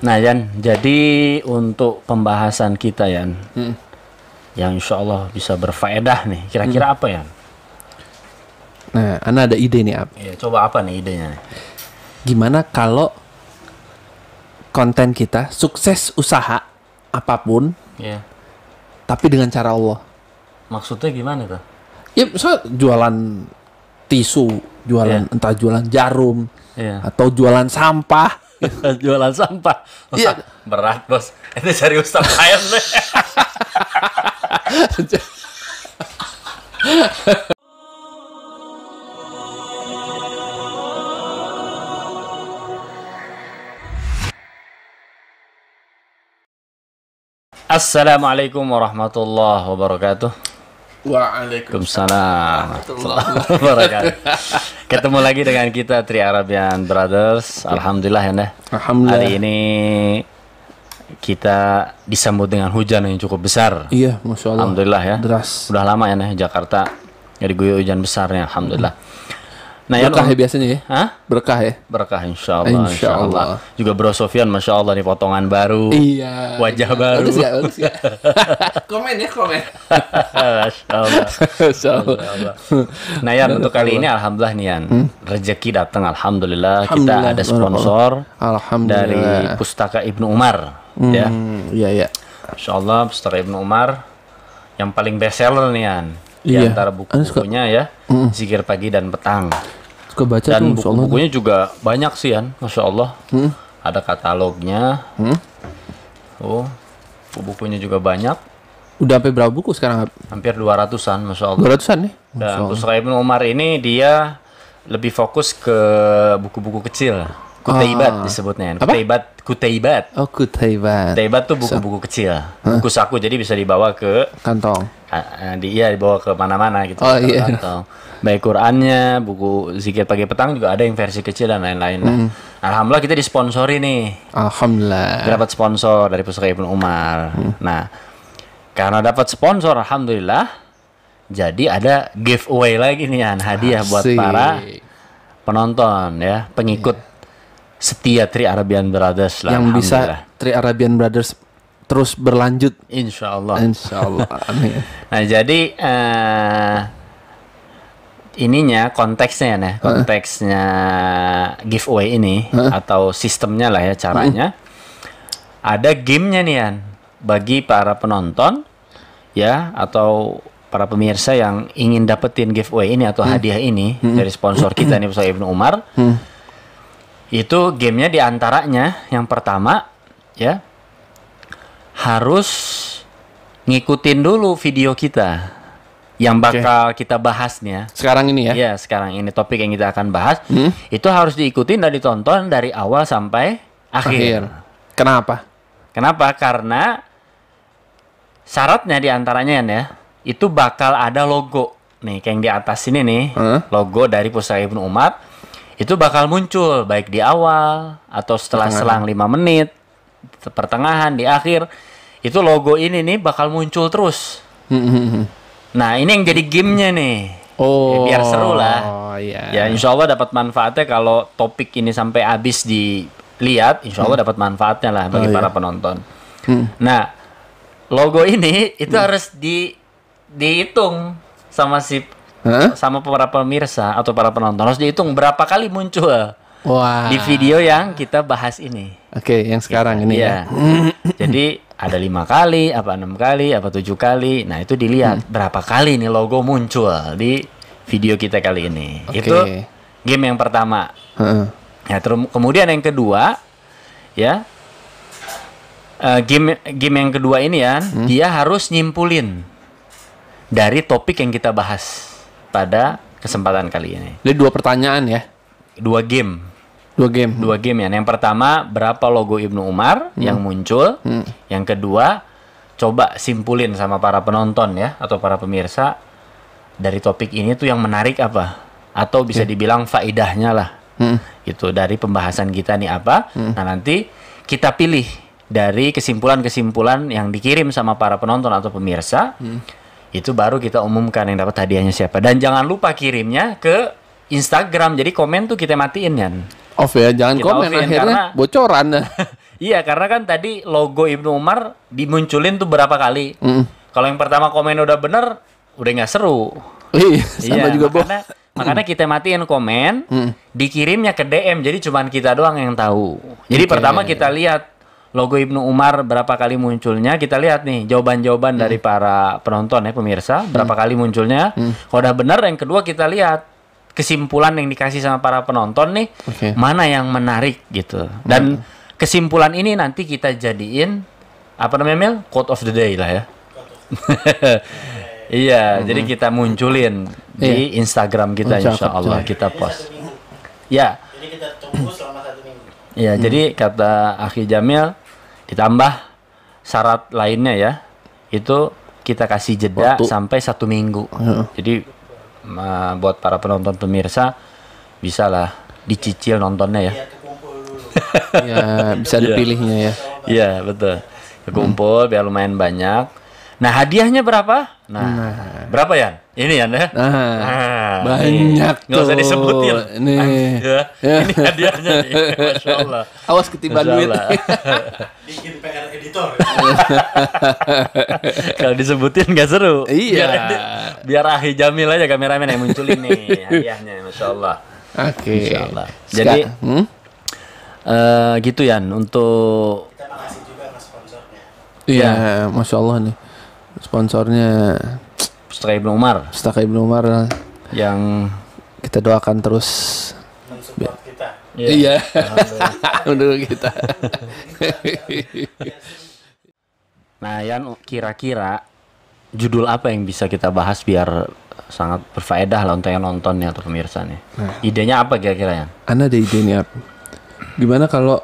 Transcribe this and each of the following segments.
Nah Yan, jadi untuk pembahasan kita Yan, yang insya Allah bisa berfaedah nih, kira-kira apa Yan? Nah, Ana ada ide nih, Ab. Ya, coba apa nih idenya? Gimana kalau konten kita sukses usaha apapun, Ya, tapi dengan cara Allah? maksudnya gimana tuh? Ya, misalnya jualan tisu, jualan entah jualan jarum, Iya. atau jualan sampah. Jualan sampah. Iya. Berat bos. Itu cari Ustaz Ayan deh. Assalamualaikum warahmatullahi wabarakatuh. Waalaikumsalam warahmatullahi wabarakatuh. Ketemu lagi dengan kita Tri Arabian Brothers. Alhamdulillah ya Ndah. Alhamdulillah. Hari ini kita disambut dengan hujan yang cukup besar. Iya, Masya Allah. Alhamdulillah ya. Deras. Udah lama ya Ndah Jakarta ya diguyur hujan besarnya. Alhamdulillah. Nah, Berkah ya biasanya ya? Hah? Berkah ya? Berkah insyaallah. Insyaallah. Juga Bro Sofyan Masya Allah nih potongan baru. Iya. Wajah baru. Bagus gak? Bagus gak? Komen ya, komen. Masya Allah. Masya Allah. Nah Yan, untuk kali ini alhamdulillah nih Yan, rezeki datang alhamdulillah. Kita Alhamdulillah, ada sponsor Alhamdulillah. dari Pustaka Ibnu Umar ya. Iya, iya. Masya Allah, Pustaka Ibnu Umar yang paling best seller nih Yan, di Iya. antara buku-bukunya ya, Zikir Pagi dan Petang. Suka baca Dan tuh, Masya Allah. buku-bukunya juga banyak sih Yan, Masya Allah. Ada katalognya. Oh, buku-bukunya juga banyak. Udah sampai berapa buku sekarang? Hampir 200-an Masya Allah. 200-an nih? Dan Pustaka Ibnu Umar ini dia lebih fokus ke buku-buku kecil. Kutaibat disebutnya. Apa? Kutaibat. Oh, Kutaibat. Kutaibat tuh buku-buku kecil. Buku saku jadi bisa dibawa ke Kantong. dibawa ke mana-mana gitu. Oh, iya. Atau baik Qur'annya, buku Zikir Pagi Petang juga ada yang versi kecil dan lain-lain. Nah, alhamdulillah kita disponsori nih. Alhamdulillah. Dapat sponsor dari Pustaka Ibnu Umar. Nah, karena dapat sponsor alhamdulillah, jadi ada giveaway lagi nih Yan, hadiah buat Asik. para penonton ya, pengikut setia Tri Arabian Brothers lah. Yang bisa alhamdulillah. Tri Arabian Brothers terus berlanjut. Insya Allah. Insya Allah. Amin. Nah jadi ininya konteksnya ya, konteksnya giveaway ini atau sistemnya lah ya caranya. Ada gamenya nih Yan, bagi para penonton ya atau para pemirsa yang ingin dapetin giveaway ini atau hadiah ini dari sponsor kita nih Pustaka Ibnu Umar. Itu gamenya diantaranya yang pertama ya harus ngikutin dulu video kita yang bakal kita bahas nih ya. Sekarang ini ya? Ya sekarang ini topik yang kita akan bahas itu harus diikutin dan ditonton dari awal sampai akhir. Kenapa? Kenapa? Karena syaratnya diantaranya ya itu bakal ada logo nih kayak yang di atas ini nih logo dari Pustaka Ibnu Umar itu bakal muncul baik di awal atau setelah selang 5 menit pertengahan di akhir itu logo ini nih bakal muncul terus. Nah ini yang jadi gamenya nih. Oh, Ya, biar seru lah. Iya. Ya insya Allah dapat manfaatnya kalau topik ini sampai habis dilihat, insya Allah dapat manfaatnya lah bagi para penonton. Nah logo ini itu harus dihitung sama sama para pemirsa atau para penonton, harus dihitung berapa kali muncul Wah. di video yang kita bahas ini. Oke, yang sekarang ini ya. Jadi ada 5 kali, apa 6 kali, apa 7 kali. Nah itu dilihat berapa kali nih logo muncul di video kita kali ini. Oke. Itu game yang pertama. Heeh. Ya, kemudian yang kedua, ya game yang kedua ini ya, dia harus nyimpulin dari topik yang kita bahas pada kesempatan kali ini. Jadi 2 pertanyaan ya? 2 game. 2 game. 2 game ya. Yang pertama, berapa logo Ibnu Umar yang muncul? Yang kedua, coba simpulin sama para penonton ya atau para pemirsa dari topik ini tuh yang menarik apa? Atau bisa dibilang faidahnya lah. Gitu dari pembahasan kita nih apa? Nah, nanti kita pilih dari kesimpulan-kesimpulan yang dikirim sama para penonton atau pemirsa. Itu baru kita umumkan yang dapat hadiahnya siapa. Dan jangan lupa kirimnya ke Instagram. Jadi komen tuh kita matiin ya. Off ya, jangan Kita komen offin, akhirnya karena- bocoran. Iya, karena kan tadi logo Ibnu Umar dimunculin tuh berapa kali. Kalau yang pertama komen udah bener, udah nggak seru. Iya, sama juga makanya kita matiin komen, dikirimnya ke DM, jadi cuman kita doang yang tahu. Jadi pertama kita lihat logo Ibnu Umar berapa kali munculnya, kita lihat nih jawaban-jawaban dari para penonton ya, pemirsa, berapa kali munculnya. Kalau udah bener, yang kedua kita lihat kesimpulan yang dikasih sama para penonton nih, mana yang menarik gitu. Dan kesimpulan ini nanti kita jadiin apa namanya, Mel? Quote of the day lah ya. Iya, jadi kita munculin di Instagram kita, insya Allah kita post. Ya. Jadi kita tunggu selama 1 minggu. Ya, jadi kata Akhi Jamil ditambah syarat lainnya ya, itu kita kasih jeda sampai 1 minggu. Jadi buat para penonton pemirsa bisalah dicicil nontonnya ya. Ya, bisa dipilihnya ya. Iya, betul. Kekumpul biar lumayan banyak. Nah, hadiahnya berapa? Berapa ya? Ini ya, banyak tuh. Nggak usah disebutin. Nih. Ini hadiahnya nih. Masya Allah. Awas ketiban duit. Bikin PR editor. Kalau disebutin nggak seru. Iya. Biar Akhi Jamil aja kameramen yang munculin nih hadiahnya. Masya Allah. Oke. Masya Allah. Jadi, gitu ya untuk. Kita makasih juga sama sponsornya. Iya, Masya Allah nih. Sponsornya Pustaka Ibnu Umar. Pustaka Ibnu Umar Yang kita doakan terus mensupport kita. Iya. Menurut kita. Nah, Yan, kira-kira judul apa yang bisa kita bahas biar sangat berfaedah lah untuk yang nonton nih atau pemirsa nih. Idenya apa kira-kira, Yan? Ana ada ide nih, gimana kalau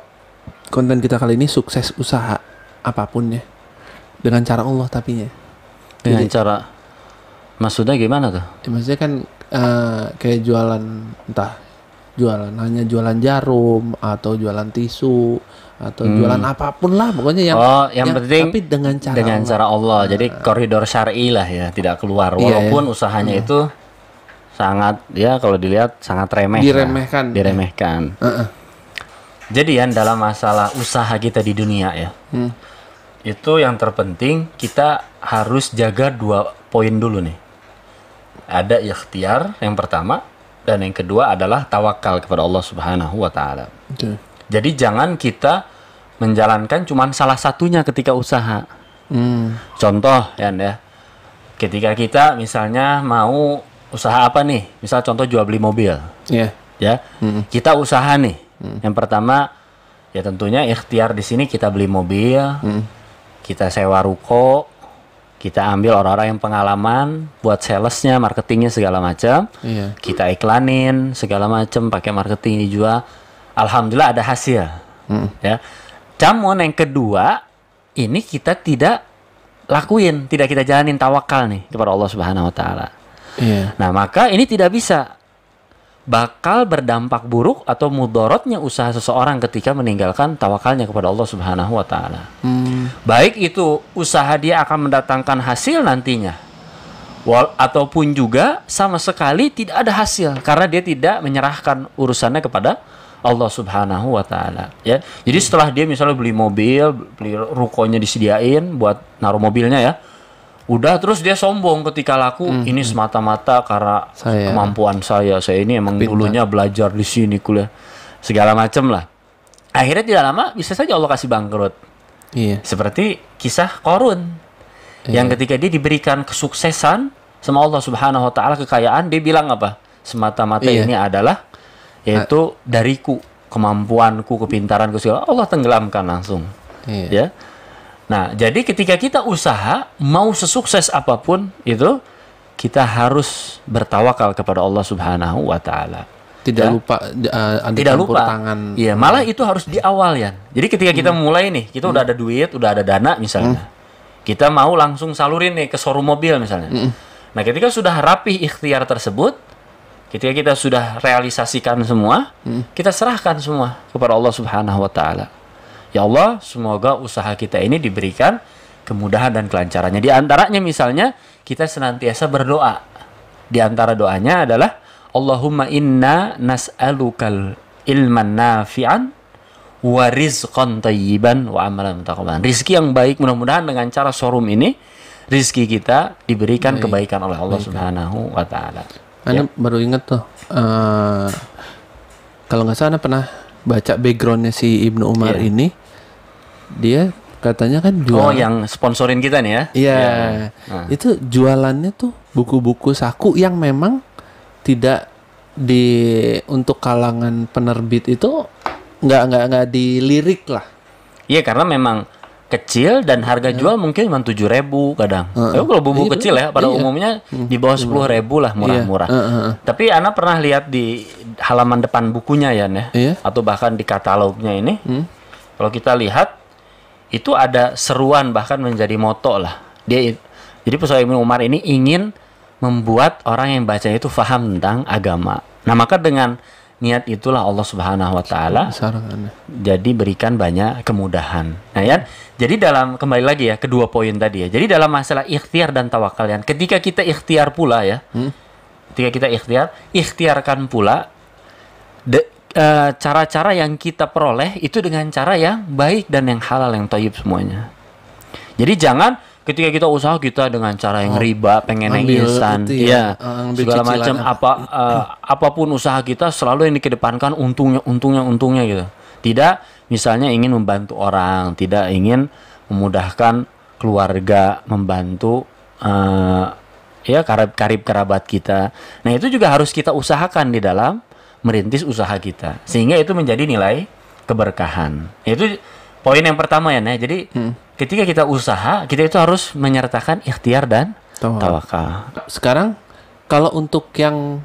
konten kita kali ini sukses usaha apapun ya, dengan cara Allah tapi ya. Dengan cara, maksudnya gimana tuh? Ya, maksudnya kan kayak jualan, entah hanya jualan jarum atau jualan tisu atau jualan apapun lah pokoknya yang penting tapi dengan cara Allah. Jadi koridor syar'i lah ya, tidak keluar walaupun usahanya itu sangat ya kalau dilihat sangat diremehkan. Jadi Yan, dalam masalah usaha kita di dunia ya, itu yang terpenting kita harus jaga 2 poin dulu nih. Ada ikhtiar yang pertama, dan yang kedua adalah tawakal kepada Allah Subhanahu wa Ta'ala. Jadi jangan kita menjalankan cuman salah satunya ketika usaha. Contoh Yan ya, ketika kita misalnya mau usaha apa nih, misal contoh jual beli mobil, ya, kita usaha nih. Yang pertama ya tentunya ikhtiar di sini kita beli mobil, kita sewa ruko, kita ambil orang-orang yang pengalaman buat salesnya, marketingnya segala macam, kita iklanin segala macam, pakai marketing dijual, alhamdulillah ada hasil, ya. Namun yang kedua ini kita tidak lakuin, tidak kita jalanin tawakal nih kepada Allah Subhanahu Wa Taala. Nah maka ini tidak bisa, bakal berdampak buruk atau mudorotnya usaha seseorang ketika meninggalkan tawakalnya kepada Allah Subhanahu wa Ta'ala. Baik itu usaha dia akan mendatangkan hasil nantinya, ataupun juga sama sekali tidak ada hasil karena dia tidak menyerahkan urusannya kepada Allah Subhanahu wa Ta'ala. Ya. Jadi setelah dia misalnya beli mobil, beli rukonya disediain buat naruh mobilnya ya, udah terus dia sombong ketika laku, ini semata-mata karena kemampuan saya ini emang dulunya belajar di sini, kuliah segala macam lah. Akhirnya tidak lama bisa saja Allah kasih bangkrut. Seperti kisah Qarun yang ketika dia diberikan kesuksesan sama Allah Subhanahu wa Ta'ala, kekayaan, dia bilang apa? Semata-mata ini adalah yaitu dariku, kemampuanku, kepintaranku segala. Allah tenggelamkan langsung. Ya. Nah, jadi ketika kita usaha, mau sesukses apapun itu, kita harus bertawakal kepada Allah Subhanahu wa Ta'ala. Tidak lupa tidak lupa tangan. Iya, malah itu harus di awal ya. Jadi ketika kita mulai nih, kita udah ada duit, udah ada dana misalnya. Kita mau langsung salurin nih ke showroom mobil misalnya. Nah, ketika sudah rapih ikhtiar tersebut, ketika kita sudah realisasikan semua, kita serahkan semua kepada Allah Subhanahu wa Ta'ala. Ya Allah, semoga usaha kita ini diberikan kemudahan dan kelancarannya. Di antaranya misalnya kita senantiasa berdoa. Di antara doanya adalah Allahumma inna nas'alukal ilman nafi'an wa rizqan thayyiban wa amalan mutaqabbalan. Rizki yang baik, mudah-mudahan dengan cara showroom ini rizki kita diberikan kebaikan oleh Allah Subhanahu wa taala. Ana baru ingat tuh kalau nggak salah pernah baca backgroundnya si Ibnu Umar ini, dia katanya kan jual. Oh, yang sponsorin kita nih ya? Iya. Nah. Itu jualannya tuh buku-buku saku yang memang tidak untuk kalangan penerbit itu nggak dilirik lah. Iya, karena memang kecil dan harga jual mungkin cuma 7.000 kadang. Kalau buku kecil ya pada umumnya di bawah 10.000 lah, murah-murah. Tapi Ana pernah lihat di halaman depan bukunya ya, atau bahkan di katalognya ini. Kalau kita lihat itu ada seruan, bahkan menjadi moto lah. Jadi Pusaka Ibnu Umar ini ingin membuat orang yang baca itu faham tentang agama. Nah, maka dengan niat itulah Allah Subhanahu wa taala jadi berikan banyak kemudahan. Nah, ya. Jadi kembali lagi ya kedua poin tadi ya. Jadi dalam masalah ikhtiar dan tawakal ya, ketika kita ikhtiar pula ya. Ketika kita ikhtiarkan pula cara-cara yang kita peroleh itu dengan cara yang baik dan yang halal, yang thayyib semuanya. Jadi jangan ketika kita usaha kita dengan cara yang riba, pengen yang instan, segala macam apapun usaha kita selalu yang dikedepankan untungnya gitu. Tidak, misalnya ingin membantu orang, tidak ingin memudahkan keluarga, membantu karib kerabat kita. Nah, itu juga harus kita usahakan di dalam merintis usaha kita, sehingga itu menjadi nilai keberkahan. Itu poin yang pertama ya, nah. Jadi ketika kita usaha, kita itu harus menyertakan ikhtiar dan tawakal. Sekarang kalau untuk yang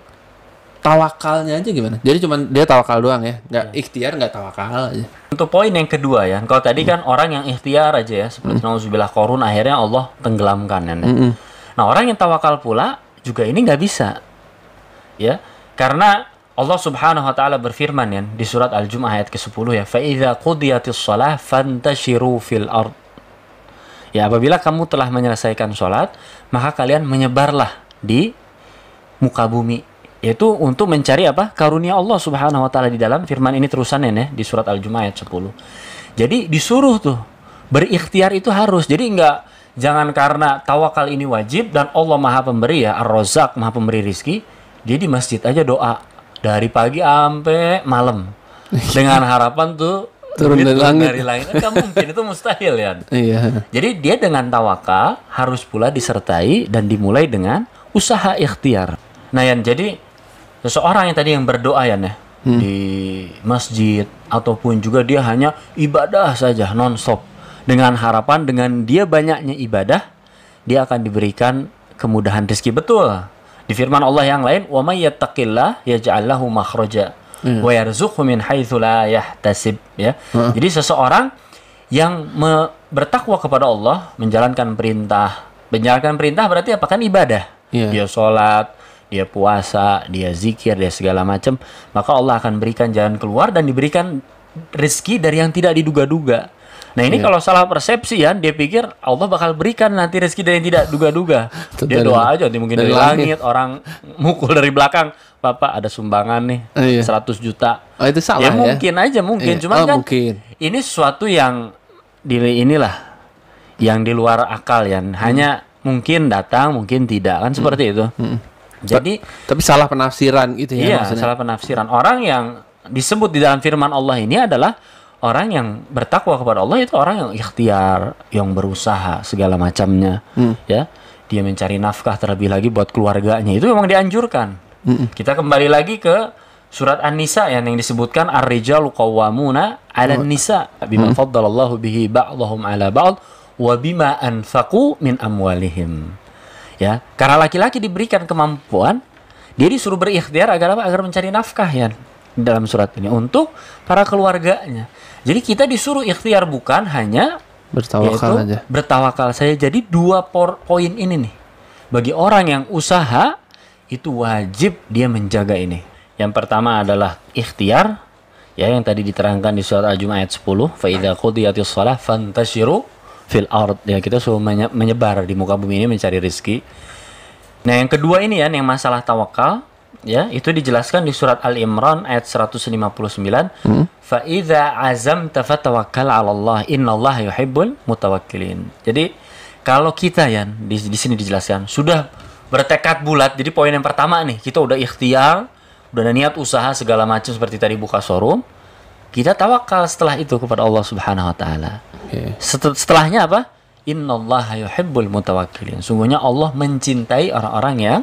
tawakalnya aja gimana? Jadi cuman dia tawakal doang ya, nggak ikhtiar, nggak tawakal aja. Untuk poin yang kedua ya, kalau tadi kan orang yang ikhtiar aja ya, seperti nauzubillah korun, akhirnya Allah tenggelamkan ya. Nah, orang yang tawakal pula juga ini nggak bisa, ya, karena Allah Subhanahu wa taala berfirman ya di surat Al-Jumu'ah ayat ke-10 ya, fa idza qudiyatis shalah fantashiru fil ard. Ya, apabila kamu telah menyelesaikan sholat, maka kalian menyebarlah di muka bumi, yaitu untuk mencari apa? Karunia Allah Subhanahu wa taala. Di dalam firman ini terusannya ya di surat Al-Jumu'ah ayat 10. Jadi disuruh tuh berikhtiar itu harus. Jadi jangan karena tawakal ini wajib dan Allah Maha Pemberi ya, Ar-Razzaq, Maha Pemberi rizki, dia di masjid aja doa dari pagi sampai malam dengan harapan tuh turun dari langit. Kan mungkin, itu mustahil ya. Iya. Jadi dia dengan tawakal harus pula disertai dan dimulai dengan usaha ikhtiar. Nah, Yan, jadi seseorang yang tadi yang berdoa ya di masjid ataupun juga dia hanya ibadah saja non-stop dengan harapan dengan dia banyaknya ibadah dia akan diberikan kemudahan rezeki. Betul. Di firman Allah yang lain, "Wa may yattaqillah yaj'al lahu makhraja wa yarzuqhu min haitsu la yahtasib." Ya. Jadi seseorang yang bertakwa kepada Allah, menjalankan perintah berarti apa? Kan ibadah. Dia sholat, dia puasa, dia zikir, dia segala macam, maka Allah akan berikan jalan keluar dan diberikan rezeki dari yang tidak diduga-duga. Nah, ini kalau salah persepsi ya, dia pikir Allah bakal berikan nanti rezeki dari yang tidak duga-duga. Dia doa aja, nanti mungkin dari langit, orang mukul dari belakang, "Bapak ada sumbangan nih, 100 juta. Oh, itu salah ya? Mungkin aja, mungkin. Cuman kan ini sesuatu yang yang di luar akal ya. Hanya mungkin datang, mungkin tidak, kan seperti itu. Jadi tapi salah penafsiran gitu ya. Iya, maksudnya. Salah penafsiran. Orang yang disebut di dalam firman Allah ini adalah orang yang bertakwa kepada Allah, itu orang yang ikhtiar, yang berusaha segala macamnya, ya. Dia mencari nafkah terlebih lagi buat keluarganya. Itu memang dianjurkan. Kita kembali lagi ke surat An-Nisa yang disebutkan ar-rijalu qawwamuna 'alan nisa bima faddalallahu bihi ba'dahum 'ala ba'd wa bima anfaqu min amwalihim. Ya, karena laki-laki diberikan kemampuan, dia disuruh berikhtiar agar apa? Agar mencari nafkah ya. Dalam surat ini untuk para keluarganya. Jadi kita disuruh ikhtiar, bukan hanya bertawakal aja. Bertawakal saja. Jadi dua poin ini nih. Bagi orang yang usaha itu wajib dia menjaga ini. Yang pertama adalah ikhtiar, ya, yang tadi diterangkan di surat Al-Jumu'ah ayat 10, fa idza qudiyatis shalah fantashiru fil ard. Ya, kita suruh menyebar di muka bumi ini mencari rezeki. Nah, yang kedua ini ya, yang masalah tawakal. ya, itu dijelaskan di surat Al-Imran ayat 159. Fa idza azamta fatawakkal 'ala Allah, innallaha yuhibbul mutawakkilin. Jadi kalau kita ya di sini dijelaskan sudah bertekad bulat. Jadi poin yang pertama nih, kita udah ikhtiar, udah ada niat usaha segala macam seperti tadi buka showroom. Kita tawakal setelah itu kepada Allah Subhanahu wa taala. Setelahnya apa? Innallaha yuhibbul mutawakkilin. Sungguhnya Allah mencintai orang-orang yang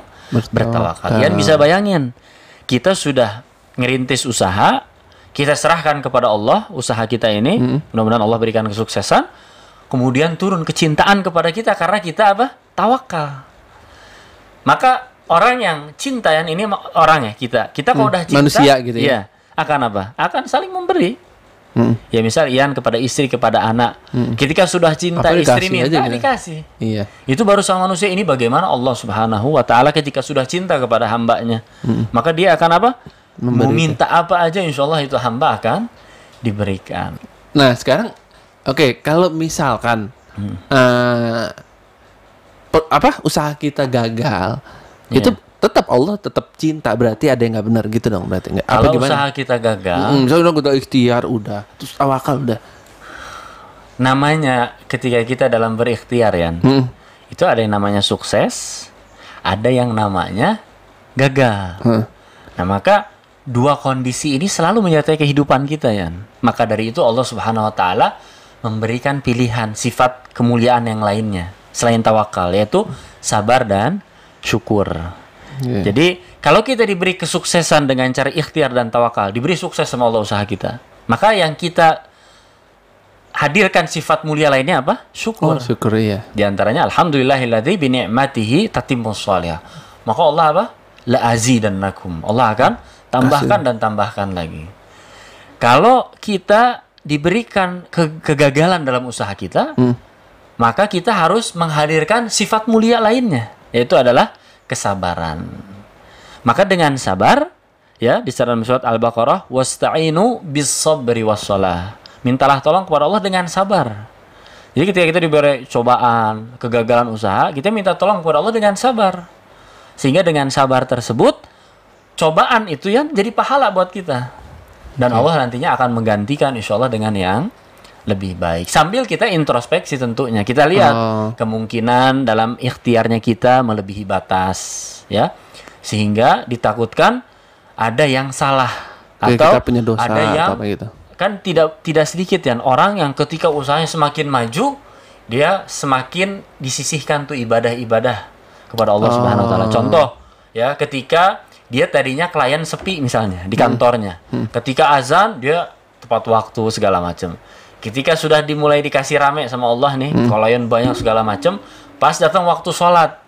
bertawakal. Kalian bisa bayangin, kita sudah ngerintis usaha, kita serahkan kepada Allah usaha kita ini, mudah-mudahan Allah berikan kesuksesan, kemudian turun kecintaan kepada kita karena kita apa? Tawakal. Maka orang yang cinta yang ini orang ya kita kalau udah cinta manusia gitu ya. Iya, akan apa? Akan saling memberi. Ya misal Ian kepada istri, kepada anak. Ketika sudah cinta, Apa istri dikasih minta aja gitu. dikasih. Iya. Itu baru sama manusia. Ini bagaimana Allah Subhanahu wa taala ketika sudah cinta kepada hambanya, maka dia akan apa? Meminta apa aja, insya Allah itu hamba akan diberikan. Nah sekarang, oke, kalau misalkan usaha kita gagal, itu tetap Allah tetap cinta, berarti ada yang nggak benar gitu dong, berarti nggak? Apa Kalau gimana? usaha kita gagal, Misalnya udah ikhtiar, udah terus tawakal udah. namanya ketika kita dalam berikhtiar ya, itu ada yang namanya sukses, ada yang namanya gagal. Nah maka dua kondisi ini selalu menyertai kehidupan kita ya. Maka dari itu Allah Subhanahu wa taala memberikan pilihan sifat kemuliaan yang lainnya selain tawakal, yaitu sabar dan syukur. Jadi kalau kita diberi kesuksesan dengan cara ikhtiar dan tawakal, diberi sukses sama Allah usaha kita, maka yang kita hadirkan sifat mulia lainnya apa? Syukur. Oh, syukur ya. Di antaranya alhamdulillahilladzi bi ni'matihi tatimmus shalihah. Maka Allah apa? La azidannakum. Allah akan tambahkan dan tambahkan lagi. Kalau kita diberikan kegagalan dalam usaha kita, maka kita harus menghadirkan sifat mulia lainnya, yaitu adalah kesabaran. Maka dengan sabar, ya, di dalam surat Al-Baqarah, wasta'inu bis-sabri was-shalah. Mintalah tolong kepada Allah dengan sabar. Jadi ketika kita diberi cobaan, kegagalan usaha, kita minta tolong kepada Allah dengan sabar. Sehingga dengan sabar tersebut, cobaan itu yang jadi pahala buat kita. Dan Allah nantinya akan menggantikan insya Allah dengan yang lebih baik. Sambil kita introspeksi tentunya. Kita lihat kemungkinan dalam ikhtiarnya kita melebihi batas, ya. Sehingga ditakutkan ada yang salah atau kita punya dosa ada yang atau apa gitu. Kan tidak sedikit ya orang yang ketika usahanya semakin maju, dia semakin disisihkan tuh ibadah-ibadah kepada Allah Subhanahu wa taala. Contoh ya, ketika dia tadinya klien sepi misalnya di kantornya. Ketika azan dia tepat waktu segala macam. Ketika sudah dimulai dikasih rame sama Allah nih, klien banyak segala macam, pas datang waktu sholat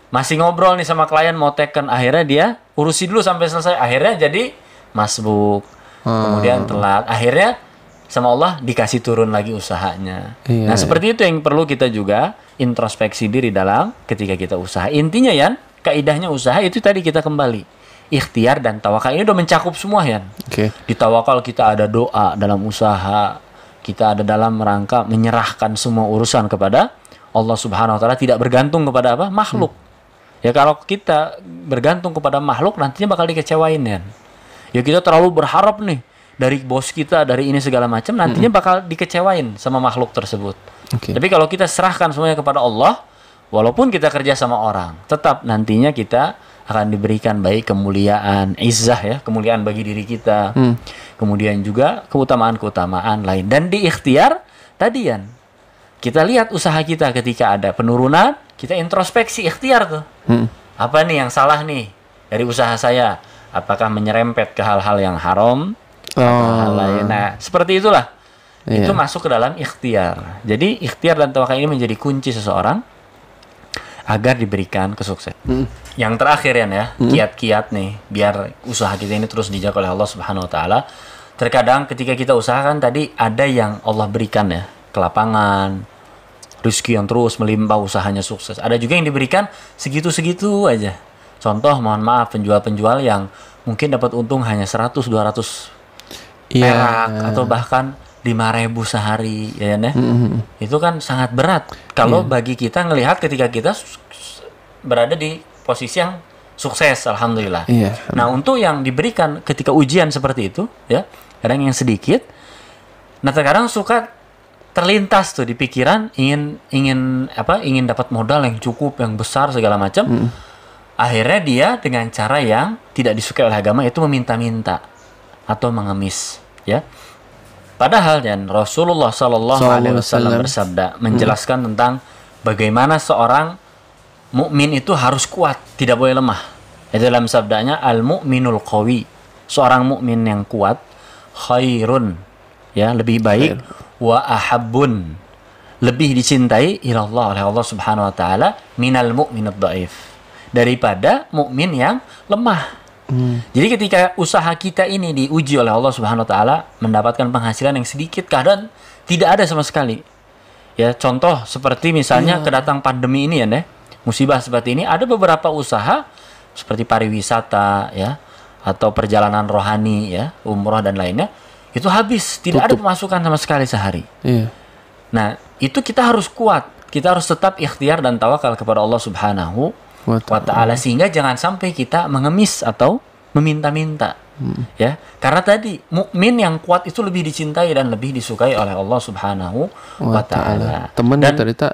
masih ngobrol nih sama klien mau teken, akhirnya dia urusi dulu sampai selesai, akhirnya jadi masbuk. Kemudian telat, akhirnya sama Allah dikasih turun lagi usahanya. Nah seperti itu yang perlu kita juga introspeksi diri dalam ketika kita usaha. Intinya ya, kaidahnya usaha itu tadi kita kembali ikhtiar dan tawakal, ini udah mencakup semua ya. Di tawakal kita ada doa dalam usaha, kita ada dalam rangka menyerahkan semua urusan kepada Allah Subhanahu wa taala, tidak bergantung kepada apa? Makhluk. Ya kalau kita bergantung kepada makhluk nantinya bakal dikecewain ya. Ya kita terlalu berharap nih dari bos kita, dari ini segala macam, nantinya bakal dikecewain sama makhluk tersebut. Tapi kalau kita serahkan semuanya kepada Allah, walaupun kita kerja sama orang, tetap nantinya kita akan diberikan baik kemuliaan, izzah ya, kemuliaan bagi diri kita. Kemudian juga keutamaan-keutamaan lain. Dan di ikhtiar tadi ya, kita lihat usaha kita ketika ada penurunan, kita introspeksi ikhtiar tuh. Apa nih yang salah nih dari usaha saya? Apakah menyerempet ke hal-hal yang haram? Hal lain. Nah, seperti itulah. Itu masuk ke dalam ikhtiar. Jadi ikhtiar dan tawakal ini menjadi kunci seseorang agar diberikan kesuksesan. Yang terakhir ya, kiat-kiat nih biar usaha kita ini terus dijaga oleh Allah Subhanahu wa taala. Terkadang ketika kita usahakan tadi ada yang Allah berikan ya, kelapangan, rezeki yang terus melimpah, usahanya sukses. Ada juga yang diberikan segitu-segitu aja. Contoh, mohon maaf, penjual-penjual yang mungkin dapat untung hanya 100-200 perak atau bahkan 5.000 sehari ya, itu kan sangat berat kalau bagi kita ngelihat ketika kita berada di posisi yang sukses, alhamdulillah. Iya. Nah, untuk yang diberikan ketika ujian seperti itu, ya, kadang yang sedikit, nah terkadang suka terlintas tuh di pikiran ingin dapat modal yang cukup, yang besar segala macam. Akhirnya dia dengan cara yang tidak disukai oleh agama, yaitu meminta-minta atau mengemis, ya. Padahal dan Rasulullah Shallallahu Alaihi Wasallam bersabda menjelaskan tentang bagaimana seorang mukmin itu harus kuat, tidak boleh lemah. Itu dalam sabdanya al-mu'minul qawi, seorang mukmin yang kuat, khairun, ya, lebih baik, wa ahabbun, lebih dicintai ilallah oleh Allah Subhanahu wa taala minal mu'minad dhaif, daripada mukmin yang lemah. Jadi ketika usaha kita ini diuji oleh Allah Subhanahu wa taala, mendapatkan penghasilan yang sedikit, kadang tidak ada sama sekali. Ya, contoh seperti misalnya kedatang pandemi ini ya, musibah seperti ini, ada beberapa usaha seperti pariwisata, ya, atau perjalanan rohani, ya, umroh dan lainnya, itu habis, tidak ada pemasukan sama sekali sehari. Iya. Nah, itu kita harus kuat, kita harus tetap ikhtiar dan tawakal kepada Allah Subhanahu wa ta'ala, sehingga jangan sampai kita mengemis atau meminta-minta. Ya, karena tadi mukmin yang kuat itu lebih dicintai dan lebih disukai oleh Allah Subhanahu wa taala. Temen Dan cerita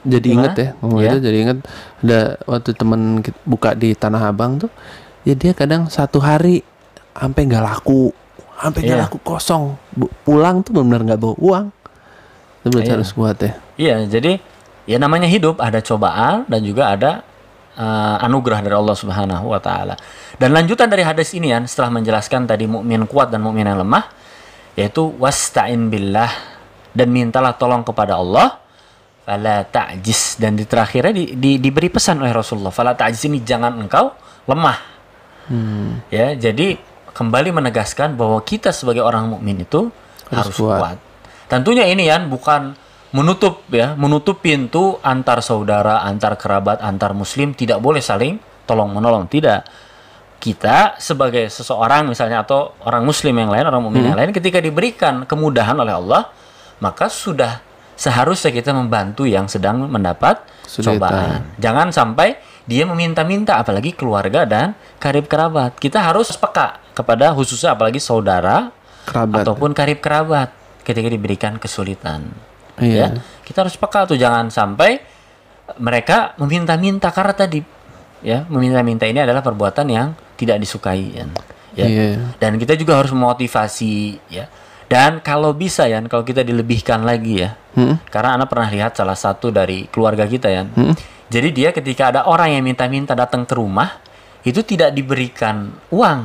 jadi inget ya, Ya. jadi inget ada waktu temen buka di Tanah Abang tuh, ya dia kadang satu hari sampai nggak laku, kosong, pulang tuh benar-benar nggak bawa uang. Itu berarti harus kuat ya. Iya, jadi ya namanya hidup, ada cobaan dan juga ada anugerah dari Allah Subhanahu wa taala. Dan lanjutan dari hadis ini kan, setelah menjelaskan tadi mukmin kuat dan mukmin yang lemah, yaitu wasta'in billah, dan mintalah tolong kepada Allah, fala ta'jiz, dan di terakhirnya diberi pesan oleh Rasulullah, fala ta'jiz, ini jangan engkau lemah. Ya, jadi kembali menegaskan bahwa kita sebagai orang mukmin itu harus kuat. Tentunya ini kan bukan menutup pintu antar saudara, antar kerabat, antar muslim, tidak boleh saling tolong menolong, tidak. Kita sebagai seseorang misalnya atau orang muslim yang lain, orang mukmin yang lain, ketika diberikan kemudahan oleh Allah, maka sudah seharusnya kita membantu yang sedang mendapat cobaan. Jangan sampai dia meminta-minta, apalagi keluarga dan karib kerabat. Kita harus peka kepada khususnya apalagi saudara ataupun karib kerabat ketika diberikan kesulitan. Ya, kita harus peka tuh, jangan sampai mereka meminta-minta, karena tadi ya, meminta-minta ini adalah perbuatan yang tidak disukai ya. Dan kita juga harus memotivasi ya. Dan kalau bisa ya, kalau kita dilebihkan lagi ya. Karena Anda pernah lihat salah satu dari keluarga kita ya. Jadi dia ketika ada orang yang minta-minta datang ke rumah, itu tidak diberikan uang.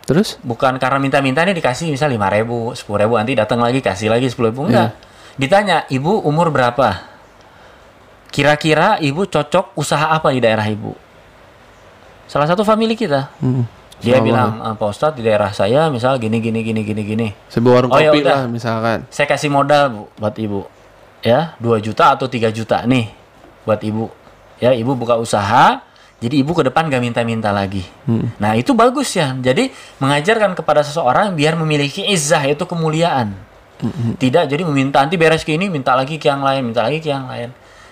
Terus? Bukan karena minta-minta ini dikasih misal 5.000, 10.000, nanti datang lagi kasih lagi 10.000, enggak. Ditanya, ibu umur berapa? Kira-kira ibu cocok usaha apa di daerah ibu? Salah satu family kita. Dia bilang, Pak Ustadz, di daerah saya misal gini. Sebuah warung kopi lah misalkan. Saya kasih modal Bu, buat ibu. Ya, 2 juta atau 3 juta nih buat ibu. Ya, ibu buka usaha, jadi ibu ke depan gak minta-minta lagi. Nah, itu bagus ya. Jadi mengajarkan kepada seseorang biar memiliki izzah, yaitu kemuliaan. Tidak jadi meminta, nanti beres ke ini, minta lagi ke yang lain,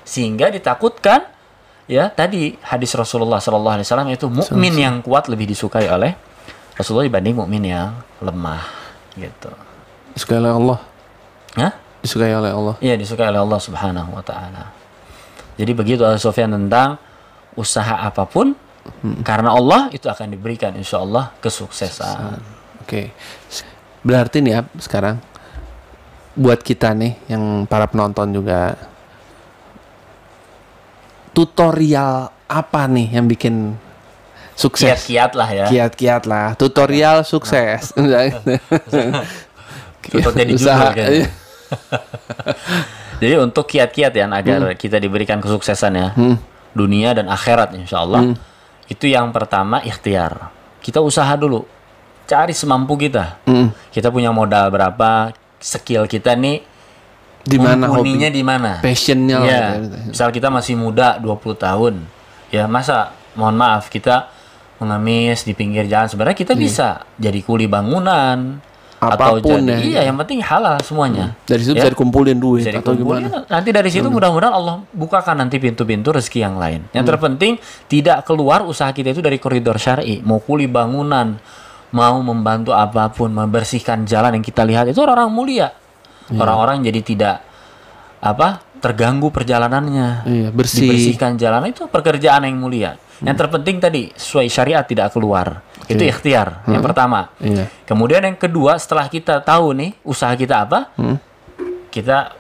sehingga ditakutkan ya, tadi hadis Rasulullah SAW itu mukmin yang kuat lebih disukai oleh Rasulullah dibanding mukmin yang lemah gitu. Disukai oleh Allah. Hah? Disukai oleh Allah. Iya, disukai oleh Allah Subhanahu wa taala. Jadi begitu Sofyan tentang usaha apapun karena Allah itu akan diberikan insyaallah kesuksesan. Oke. Berarti nih ya sekarang buat kita nih yang para penonton juga, tutorial apa nih yang bikin sukses? Kiat-kiat lah ya. Kiat-kiat lah. Tutorial sukses. Tutorial di judul kan. Jadi untuk kiat-kiat ya agar kita diberikan kesuksesan ya, dunia dan akhirat insyaallah. Itu yang pertama, ikhtiar. Kita usaha dulu. Cari semampu kita. Kita punya modal berapa, skill kita nih di mana, hobinya di mana, passionnya ya, lah. Misal kita masih muda 20 tahun ya, masa mohon maaf kita mengemis di pinggir jalan, sebenarnya kita bisa jadi kuli bangunan Apapun jadi, ya. iya, yang penting halal semuanya. Dari situ Ya. bisa dikumpulin duit Bisa atau dikumpulin, gimana? nanti dari situ mudah-mudahan Allah bukakan nanti pintu-pintu rezeki yang lain. Yang terpenting tidak keluar usaha kita itu dari koridor syar'i. Mau kuli bangunan, mau membantu apapun, membersihkan jalan yang kita lihat itu orang-orang mulia. Orang-orang jadi tidak terganggu perjalanannya. Iya, bersih. Dibersihkan jalan itu pekerjaan yang mulia. Yang terpenting tadi sesuai syariat, tidak keluar. Itu ikhtiar. Yang pertama. Iya. Kemudian yang kedua, setelah kita tahu nih usaha kita apa, kita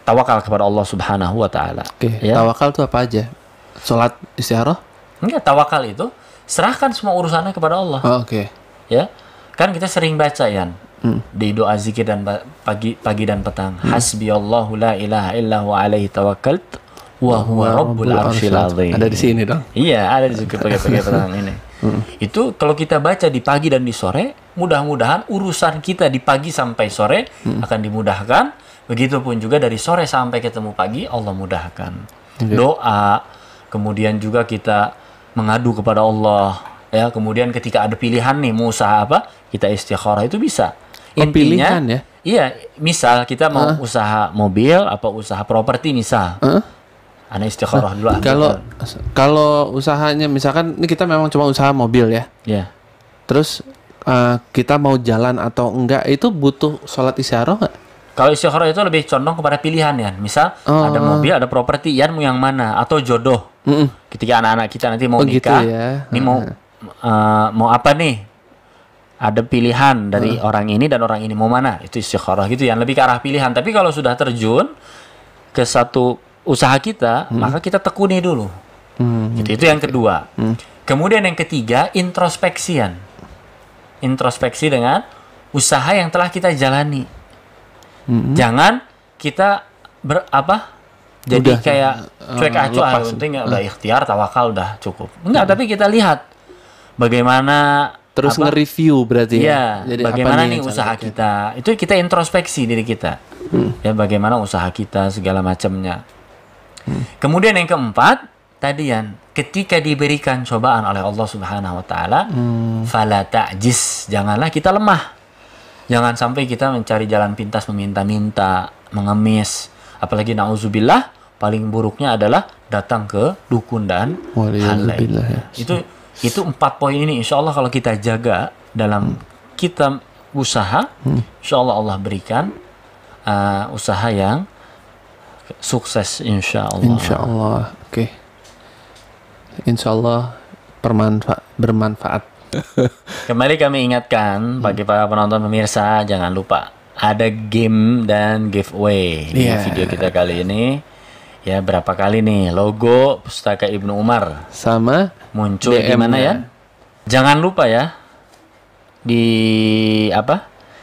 tawakal kepada Allah Subhanahu wa taala. Oke, Ya. tawakal itu apa aja? Sholat istikharah? Enggak, tawakal itu serahkan semua urusannya kepada Allah. Oh, oke. Ya. Kan kita sering baca Yan di doa zikir dan pagi dan petang. Hasbiyallahu la ilaha illa huwa alaihi tawakkalt wa huwa rabbul arsyil azim. Ada di sini dong. Iya, ada di zikir pagi petang ini. Itu kalau kita baca di pagi dan di sore, mudah-mudahan urusan kita di pagi sampai sore akan dimudahkan. Begitupun juga dari sore sampai ketemu pagi, Allah mudahkan. Doa, kemudian juga kita mengadu kepada Allah. Ya, kemudian ketika ada pilihan nih mau usaha apa, kita istikharah itu bisa. Pilihan ya? Iya, misal kita mau usaha mobil, apa usaha properti misal. Ana istikharah dulu. Kalau usahanya misalkan ini kita memang cuma usaha mobil ya. Ya. Terus kita mau jalan atau enggak itu butuh sholat istikharah nggak? Kalau istikharah itu lebih condong kepada pilihan ya. Misal ada mobil, ada properti, Yan mau yang mana? Atau jodoh. Ketika anak-anak kita nanti mau nikah, gitu ya. ini mau apa nih? Ada pilihan dari orang ini dan orang ini mau mana? Itu istikharah gitu, yang lebih ke arah pilihan. Tapi kalau sudah terjun ke satu usaha kita, maka kita tekuni dulu. Gitu. Itu yang kedua. Kemudian yang ketiga, introspeksian. Introspeksi dengan usaha yang telah kita jalani. Jangan kita jadi Udah, kayak cuek acuh, lepas. penting udah ikhtiar, tawakal udah cukup. Enggak, tapi kita lihat bagaimana Terus nge-review berarti ya. Jadi Bagaimana apa nih usaha kita? Itu kita introspeksi diri kita. Ya, bagaimana usaha kita segala macamnya. Kemudian yang keempat, tadi Yan, ketika diberikan cobaan oleh Allah Subhanahu wa taala, fala ta'jiz, janganlah kita lemah. Jangan sampai kita mencari jalan pintas, meminta-minta, mengemis. Apalagi na'udzubillah, paling buruknya adalah datang ke dukun dan hal lain. Ya. Itu 4 poin ini, insya Allah kalau kita jaga dalam kita usaha, insya Allah berikan usaha yang sukses, insya Allah. Insya Allah, oke. Insya Allah bermanfaat. Kembali kami ingatkan bagi para penonton pemirsa, jangan lupa ada game dan giveaway di video kita kali ini. Ya, berapa kali nih logo Pustaka Ibnu Umar sama muncul di mana ya? Jangan lupa ya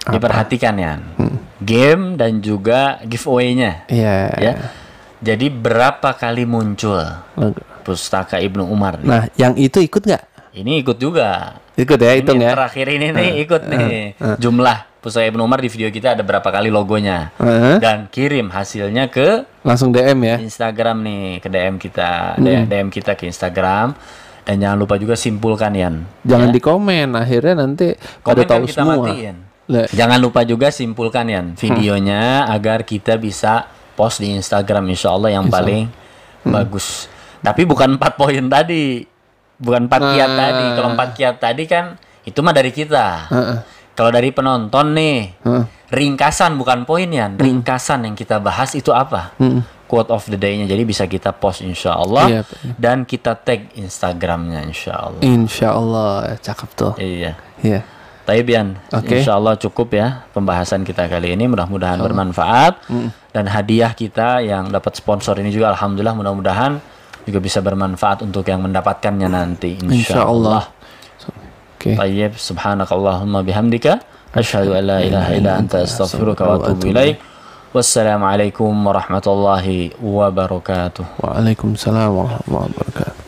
diperhatikan ya. Game dan juga giveaway-nya. Iya. Ya. Jadi berapa kali muncul Pustaka Ibnu Umar? Nah, yang itu ikut nggak? Ini ikut juga. Ikut ya, hitung ya. Terakhir ini nih ikut nih. Jumlah Pustaka Ibnu Umar di video kita ada berapa kali logonya. Dan kirim hasilnya ke langsung DM ya. Instagram nih, ke DM kita. DM kita ke Instagram. Dan jangan lupa juga simpulkan Yan. Jangan di komen, akhirnya nanti pada tahu kita semua. matiin. Jangan lupa juga simpulkan Yan videonya agar kita bisa post di Instagram, insya Allah yang paling bagus. Tapi bukan 4 poin tadi. Bukan 4 kiat tadi. Kalau 4 kiat tadi kan itu mah dari kita. Kalau dari penonton nih, ringkasan bukan poin ya, ringkasan yang kita bahas itu apa? Quote of the day-nya. Jadi bisa kita post insya Allah dan kita tag Instagramnya insya Allah. Insya Allah, cakep tuh. Iya. Iya. Taibian, insya Allah cukup ya pembahasan kita kali ini. Mudah-mudahan bermanfaat dan hadiah kita yang dapat sponsor ini juga alhamdulillah mudah-mudahan juga bisa bermanfaat untuk yang mendapatkannya nanti insya Allah. Tayyib, subhanakallahumma bihamdika asyhadu an la ilaha illa anta astaghfiruka wa atubu ilaik. Wassalamualaikum warahmatullahi wabarakatuh. Waalaikumsalam warahmatullahi wabarakatuh.